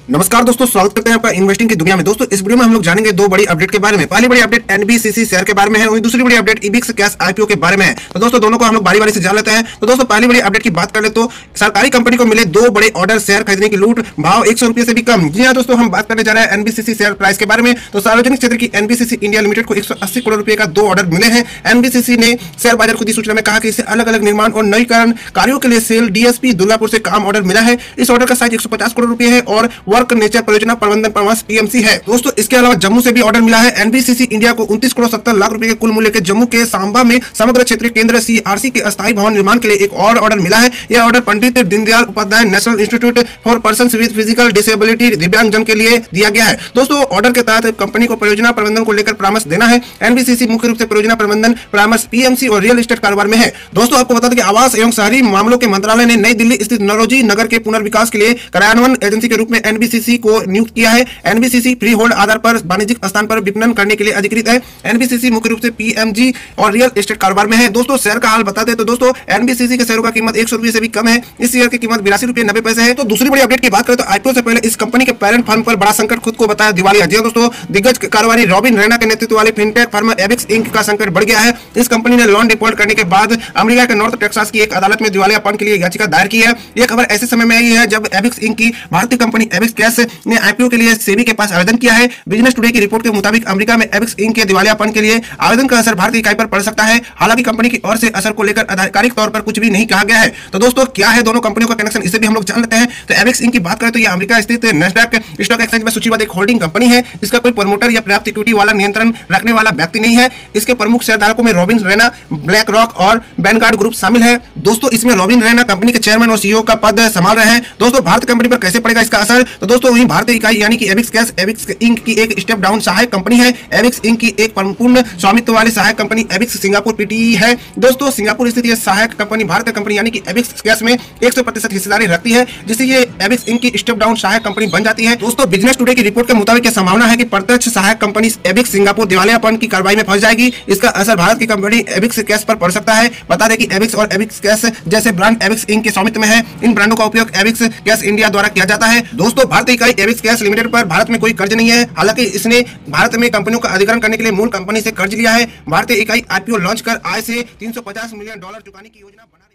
नमस्कार दोस्तों, स्वागत करते हैं आपका इन्वेस्टिंग की दुनिया में। दोस्तों इस वीडियो में हम लोग जानेंगे दो बड़ी अपडेट के बारे में। पहली बड़ी अपडेट एनबीसीसी शेयर के बारे में है, वहीं दूसरी बड़ी अपडेट इबिक्स कैश आईपीओ के बारे में है। तो दोस्तों दोनों को हम लोग बारी बारी से जान लेते हैं। तो दोस्तों पहली बड़ी अपडेट की बात कर ले तो सरकारी कंपनी को मिले दो बड़े ऑर्डर, शेयर खरीदने की लूट, भाव 100 रुपए से भी कम। जी हाँ दोस्तों, हम बात करने जा रहे हैं एनबीसीसी शेयर प्राइस के बारे में। तो सार्वजनिक क्षेत्र की एनबीसीसी इंडिया लिमिटेड को 180 करोड़ रुपए का दो ऑर्डर मिले हैं। एनबीसीसी ने शेयर बाजार को दी सूचना में कहा कि इसे अलग अलग निर्माण और नवीकरण कार्यों के लिए सेल डीएसपी दुर्गापुर से काम ऑर्डर मिला है। इस ऑर्डर का साइज 150 करोड़ रुपए है और वर्क नेचर परियोजना प्रबंधन परामर्श पीएमसी है। दोस्तों इसके अलावा जम्मू से भी ऑर्डर मिला है। एनबीसीसी इंडिया को 29 करोड़ 70 लाख रुपए के कुल मूल्य के जम्मू के सांबा में समग्र क्षेत्रीय केंद्र सीआरसी के अस्थायी भवन निर्माण के लिए एक और ऑर्डर मिला है। यह order Pandit Deendayal Upadhyaya National Institute for Person with Physical Disability Divyangjan के लिए दिया गया है। दोस्तों ऑर्डर के तहत कंपनी को परियोजना प्रबंधन को लेकर परामर्श देना है। एनबीसीसी मुख्य रूप से परियोजना प्रबंधन परामर्श पीएमसी और रियल एस्टेट कारोबार में है। दोस्तों आपको बता दें कि आवास एवं शहरी मामलों के मंत्रालय ने नई दिल्ली स्थित नौरोजी नगर के पुनर्विकास के लिए कार्यान्वयन एजेंसी के रूप में एनबीसीसी को नियुक्त किया है। एनबीसीसी फ्री होल्ड आधार पर वाणिज्यिक स्थान पर विपणन करने के लिए अधिकृत है। एनबीसीसी मुख्य रूप से पीएमजी और रियल एस्टेट कारोबार में है। दोस्तों शेयर का हाल बता दें तो दोस्तों एनबीसीसी के शेयरों का कीमत 100 रुपए से भी कम है। इस शेयर की कीमत 82 रुपए 90 पैसे है। तो दूसरी बड़ी अपडेट की बात करें तो आईपीओ से पहले इस कंपनी के पेरेंट फर्म पर बड़ा संकट खुद को बताया दिवालिया। जी दोस्तों, दिग्गज कारोबारी रॉबिन रैना के नेतृत्व वाले फिनटेक फर्म एबिक्स इंक का संकट बढ़ गया है। इस कंपनी ने लोन डिफॉल्ट करने के बाद अमेरिका के नॉर्थ टेक्सास की एक अदालत में दिवालियापन के लिए याचिका दायर की है। यह खबर ऐसे समय में आई है जब एबिक्स इंक की भारतीय कंपनी एबिक्स कैश ने आईपीओ के लिए सेबी के पास आवेदन किया है। बिजनेस टुडे की रिपोर्ट के मुताबिक अमेरिका में एबिक्स इंक के दिवालियापन के लिए आवेदन का असर भारतीय इकाई पर पड़ सकता है। हालांकि कंपनी की ओर से असर को लेकर आधिकारिक तौर पर कुछ भी नहीं कहा गया है। तो दोस्तों क्या है दोनों कंपनियों का कनेक्शन, इसे भी हम लोग जान लेते हैं। तो एबिक्स इंक की बात करें तो यह अमेरिका स्थित नैस्डैक स्टॉक एक्सचेंज में सूचीबद्ध एक होल्डिंग कंपनी है। इसका कोई प्रमोटर या पर्याप्त इक्विटी वाला नियंत्रण रखने वाला व्यक्ति नहीं है। इसके प्रमुख शेयरधारकों में रॉबिन रैना, ब्लैक रॉक और वैनगार्ड ग्रुप शामिल है। दोस्तों इसमें रॉबिन रैना कंपनी के चेयरमैन और सीईओ का पद संभाल रहे हैं। दोस्तों भारतीय कंपनी पर कैसे पड़ेगा इसका असर, तो दोस्तों वही भारतीय इकाई यानी कि एबिक्स कैश एबिक्स इंक की एक स्टेप डाउन सहायक कंपनी है। एबिक्स इंक की एक पूर्ण स्वामित्व वाली सहायक कंपनी एबिक्स सिंगापुर पीटीई है। दोस्तों सिंगापुर स्थित यह सहायक कंपनी भारतीय कंपनी यानी कि एबिक्स कैश में 100% हिस्सेदारी रखती है, जिससे ये एबिक्स इंक की स्टेप डाउन सहायक कंपनी बन जाती है। दोस्तों बिजनेस टुडे की रिपोर्ट के मुताबिक यह संभावना है कि प्रत्यक्ष सहायक कंपनी एबिक्स सिंगापुर दिवालियापन की कार्रवाई में फंस जाएगी। इसका असर भारत की कंपनी एबिक्स कैश पर पड़ सकता है। बता दें कि एबिक्स और एबिक्स कैश जैसे ब्रांड एबिक्स इंक के स्वामित्व में है। इन ब्रांडों का उपयोग एबिक्स कैश इंडिया द्वारा किया जाता है। दोस्तों भारतीय इकाई एबिक्स कैश लिमिटेड पर भारत में कोई कर्ज नहीं है। हालांकि इसने भारत में कंपनियों का अधिग्रहण करने के लिए मूल कंपनी से कर्ज लिया है। भारतीय इकाई आईपीओ लॉन्च कर आय से $350 मिलियन चुकाने की योजना बना